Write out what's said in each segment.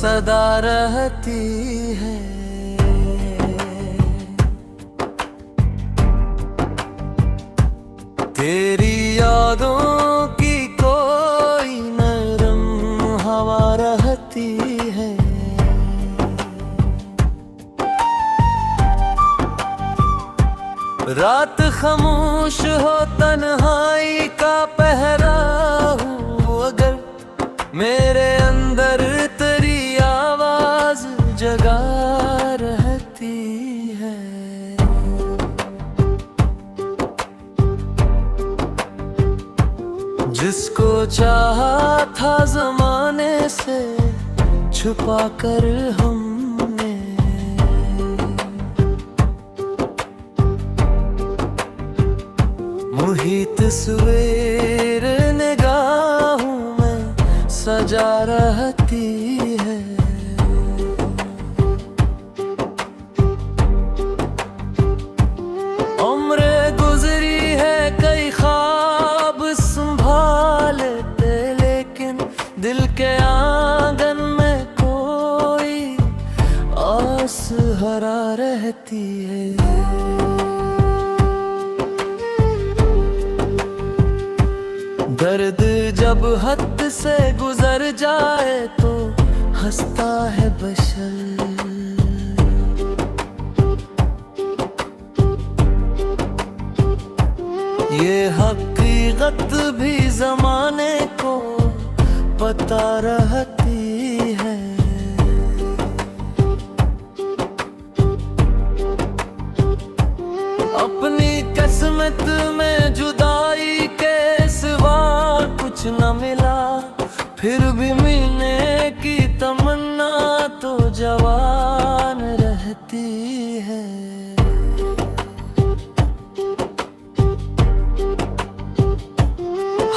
सदा रहती है। तेरी यादों की कोई नरम हवा रहती है। रात खामोश हो, तन्हाई का पहरा हूँ अगर, मेरे अंदर तेरी आवाज जगा रहती है। जिसको चाहा था जमाने से छुपा कर हमने, मुहित सवेर निगाहों में सजा रहती है। उम्र गुजरी है, कई ख्वाब संभालते, लेकिन दिल के आंगन में कोई आस हरा रहती है। दर्द जब हद से गुजर जाए तो हंसता है बशर। ये हकीकत भी जमाने को पता रहती है। अपनी किस्मत में जुदाई के सिवा कुछ न मिला, फिर भी मिलने की तमन्ना तो जवान रहती है।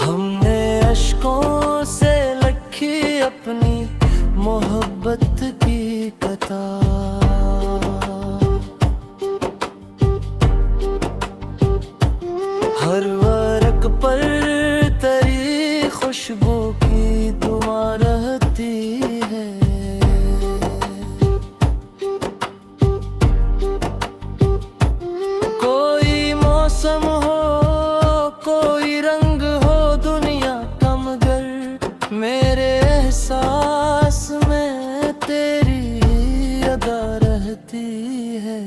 हमने अश्कों से लिखी अपनी मोहब्बत की कतार। हर वर्क पर तेरी खुशबू की दुआ रहती है। कोई मौसम हो, कोई रंग हो, दुनिया का मगर मेरे एहसास में तेरी अदा रहती है।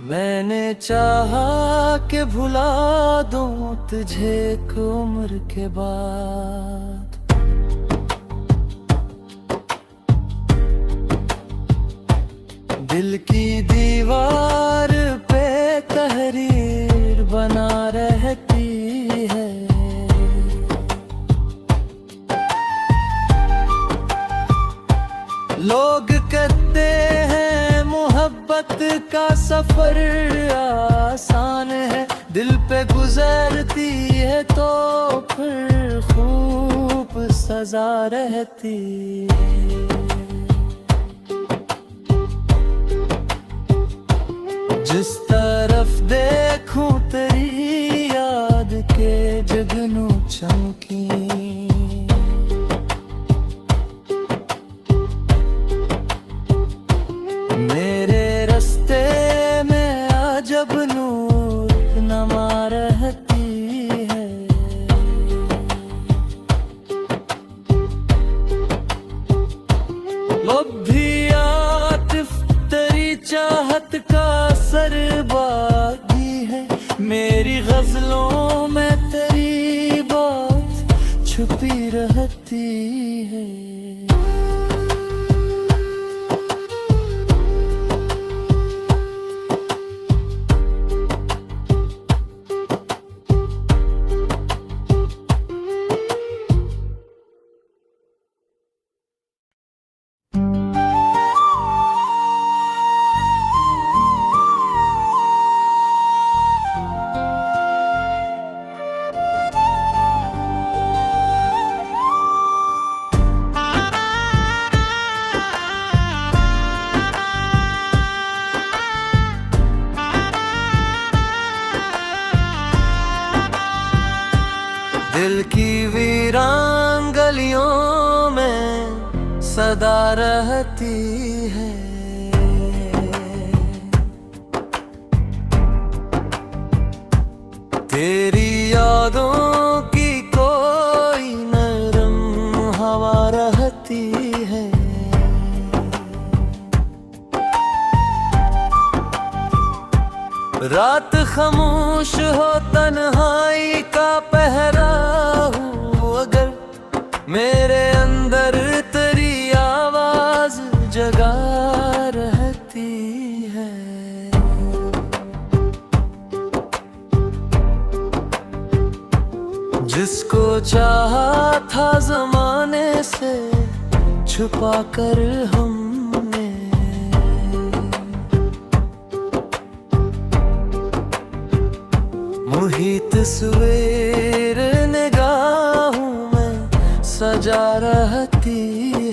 मैंने चाहा कि भुला दूं तुझे एक उम्र के बाद, दिल की दीवार पे तहरीर बना रहती है। लोग कहते हैं मोहब्बत का सफर आसान है, दिल पे गुजरती है तो फिर खूब सजा रहती है। जिस तरफ देखूं तेरी याद के जगनू चमकी, मेरे रास्ते में अजब नूर नमा रहती है। अब भी आतिफ तेरी चाहत का असर बाकी है, मेरी गजलों में तेरी बात दिल की वीरान गलियों में सदा रहती है। तेरी यादों की कोई नरम हवा रहती है। रात खामोश हो, तन्हाई का पहरा हूँ अगर, मेरे अंदर तेरी आवाज जगा रहती है। जिसको चाहा था जमाने से छुपा कर हमने, मुहित सवेर निगाहों में सजा रहती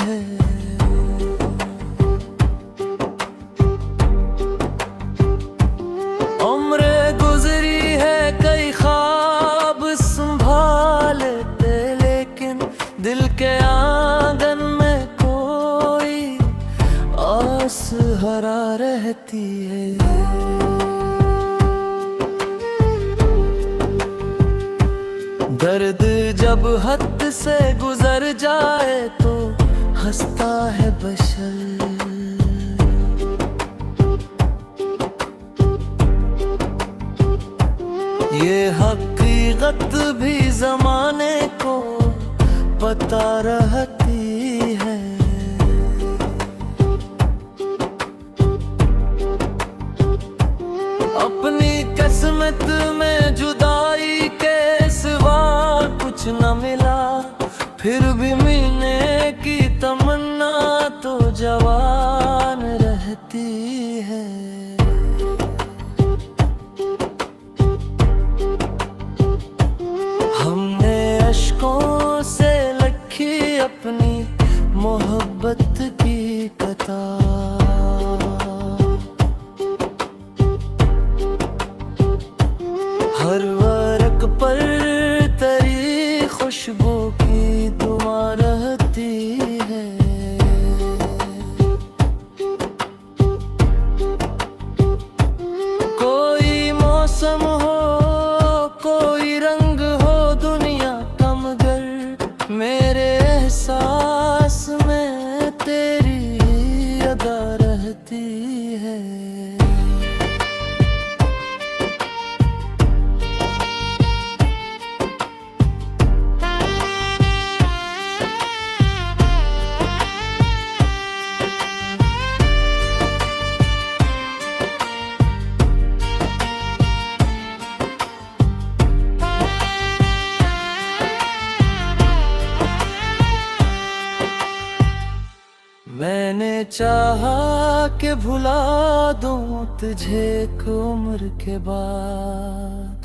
है। उम्र गुजरी है, कई ख्वाब संभाले थे, लेकिन दिल के आंगन में कोई आस हरा रहती है। दर्द जब हद से गुजर जाए तो हंसता है बशर। ये हकीकत भी जमाने को पता रहती है। अपनी किस्मत में जुदाई के सिवा कुछ न मिला, फिर भी मिलने की तमन्ना तो जवान रहती है। हमने अश्कों से लिखी अपनी मोहब्बत की कतार। हर वर्क पर तेरी खुशबू की दुआ रहती है। कोई मौसम हो, कोई रंग हो, दुनिया का मगर मेरे एहसास में तेरी अदा रहती है। मैंने चाहा कि भुला दूं तुझे एक उम्र के बाद,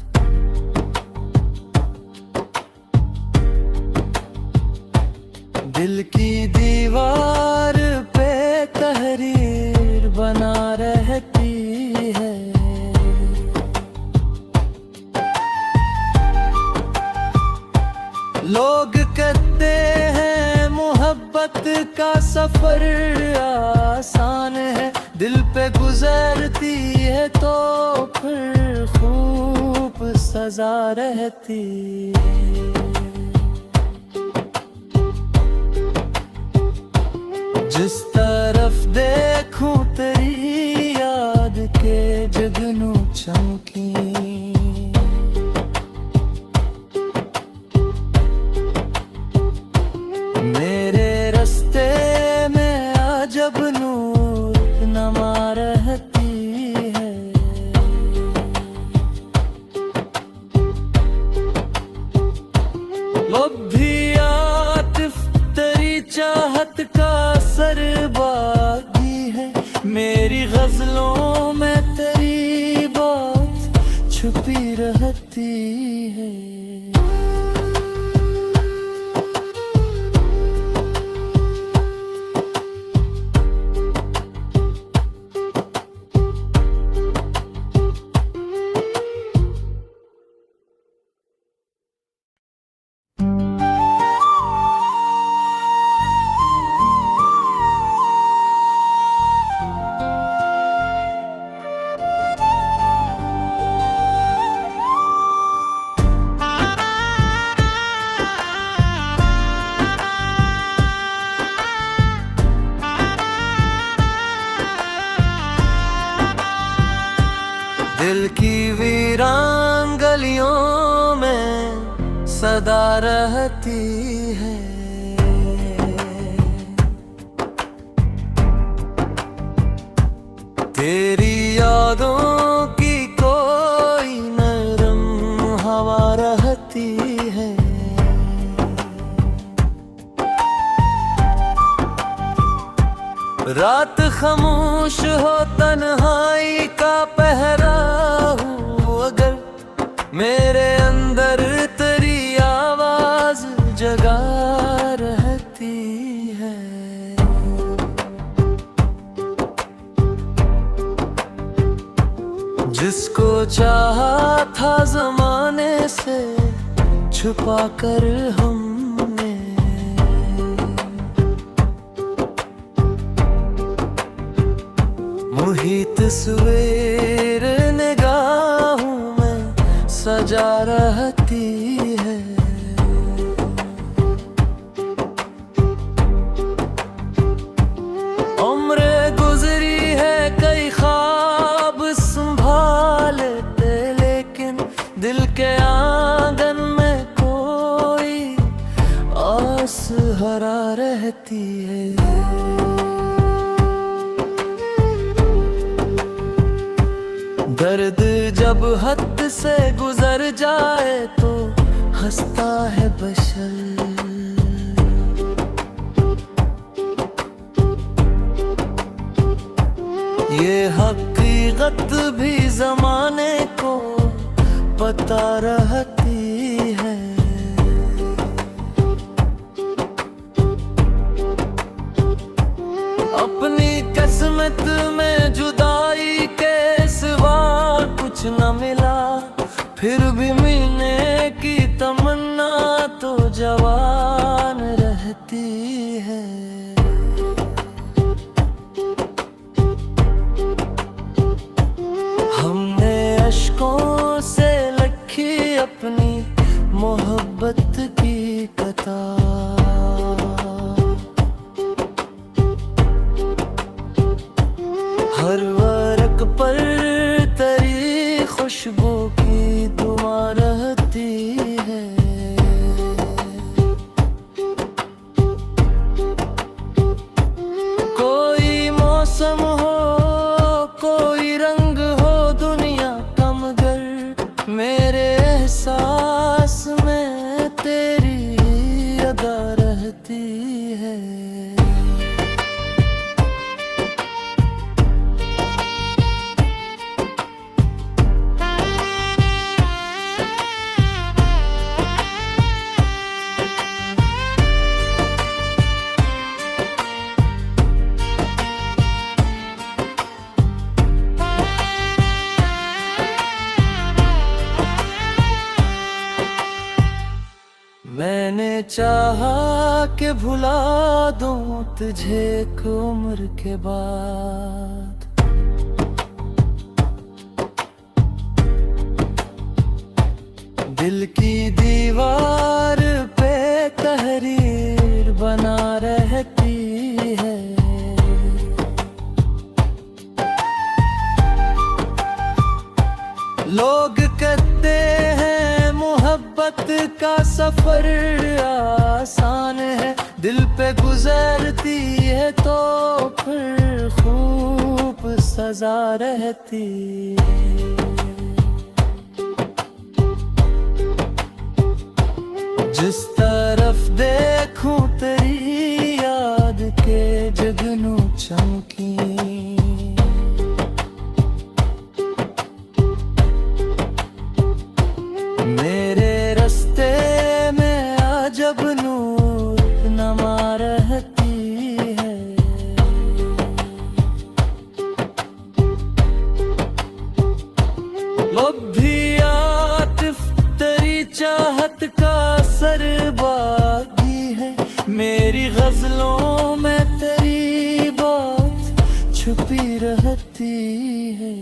दिल की दीवार पे तहरीर बना रहती है। लोग कहते हैं मोहब्बत का सफर आसान है, दिल पे गुजरती है तो फिर खूब सजा रहती है। जिस तरफ देखूं तेरी याद के जगनू चमकी, मेरे रास्ते में अजब नूर नमा रहती है। अब भी आतिफ तेरी चाहत का असर बाकी है, मेरी गजलों में तेरी बात दिल की वीरान गलियों में सदा रहती है। तेरी यादों की कोई नरम हवा रहती है। रात खामोश हो, तन्हाई का पहरा हूँ अगर, मेरे अंदर तेरी आवाज जगा रहती है। जिसको चाहा था जमाने से छुपा कर हमने, मुहित सवेर निगाहों में सजा रहती है। उम्र गुजरी है, कई ख्वाब संभाले थे, लेकिन दिल के आंगन में कोई आस हरा रहती है। दर्द जब हद से गुजर जाए तो हंसता है बशर। ये हकीकत भी जमाने को पता रहती है। अपनी किस्मत में जुदाई के सिवा कुछ न मिला, फिर भी मिलने की तमन्ना तो जवान रहती है। हमने अश्कों से लिखी अपनी मोहब्बत की कतार। हर वर्क पर तेरी खुशबू की दुआ रहती है। कोई मौसम हो, कोई रंग हो, दुनिया का मगर मेरे एहसास में तेरी अदा रहती है। मैंने चाहा कि भुला दूं तुझे एक उम्र के बाद, दिल की दीवार पे तहरीर बना रहती है। लोग कहते हैं मोहब्बत का सफर आसान है, दिल पे गुजरती है तो फिर खूब सजा रहती है। जिस तरफ देखूं तेरी याद के जगनू चमकी, मेरे रास्ते में अजब नूर नमा रहती है। अब भी आतिफ तेरी चाहत का असर बाकी है, मेरी गजलों में तेरी बात छुपी रहती है।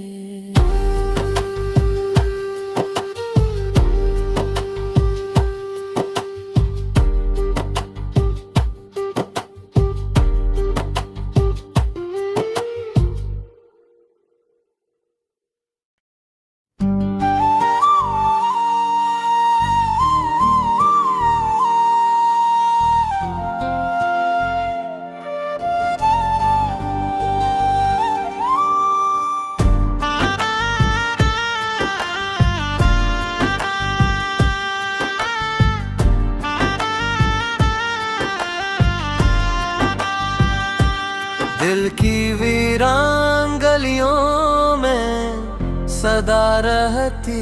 सदा रहती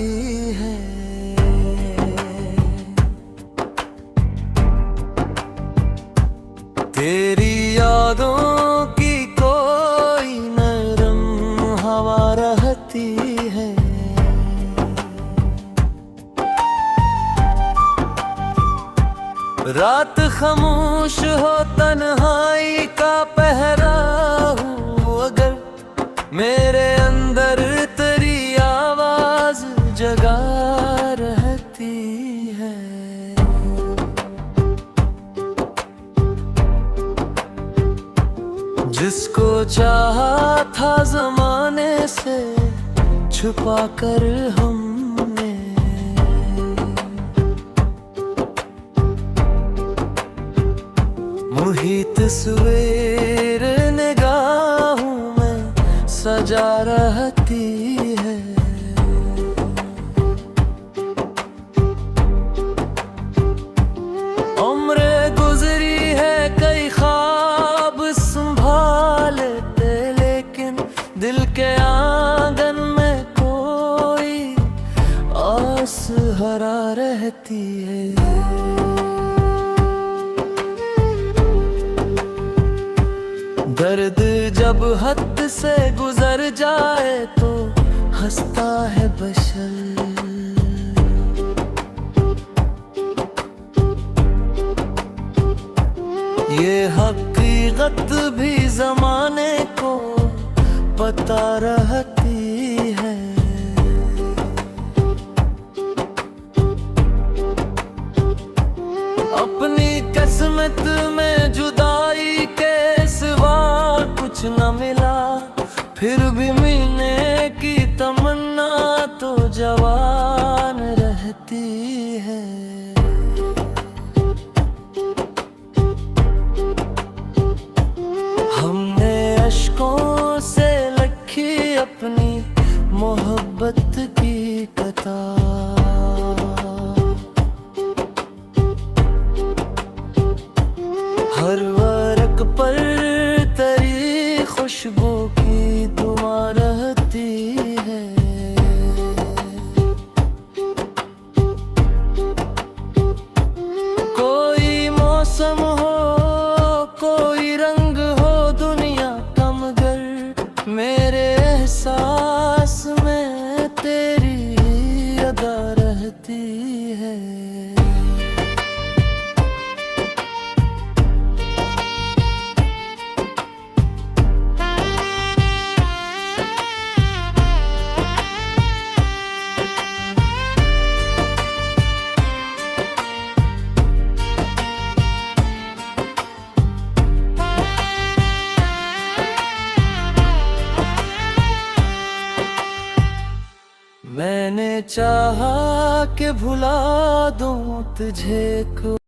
है। तेरी यादों की कोई नरम हवा रहती है। रात खामोश हो तन्हाई का पहरा हूँ अगर, मेरे अंदर तेरी आवाज जगा रहती है। जिसको चाहा था जमाने से छुपा कर हमने, मुहित सवेर निगाहों में सजा रहती है। उम्र गुजरी है कई ख्वाब संभालते, लेकिन दिल के आंगन में कोई आस हरा रहती है। दर्द जब हद से गुजर जाए तो हंसता है बशर। ये हकीकत भी जमाने को पता रहती है। अपनी किस्मत में जुदाई के सिवा कुछ न मिला, फिर भी मिलने की तमन्ना तो जवान रहती है। हमने अश्कों से लिखी अपनी मोहब्बत की कतार, हर वर्क पर तेरी खुशबू की दुआ रहती है। कोई मौसम हो कोई रंग हो दुनिया का, मगर मेरे एहसास में तेरी अदा रहती है। मैंने चाहा कि भुला दूं तुझे को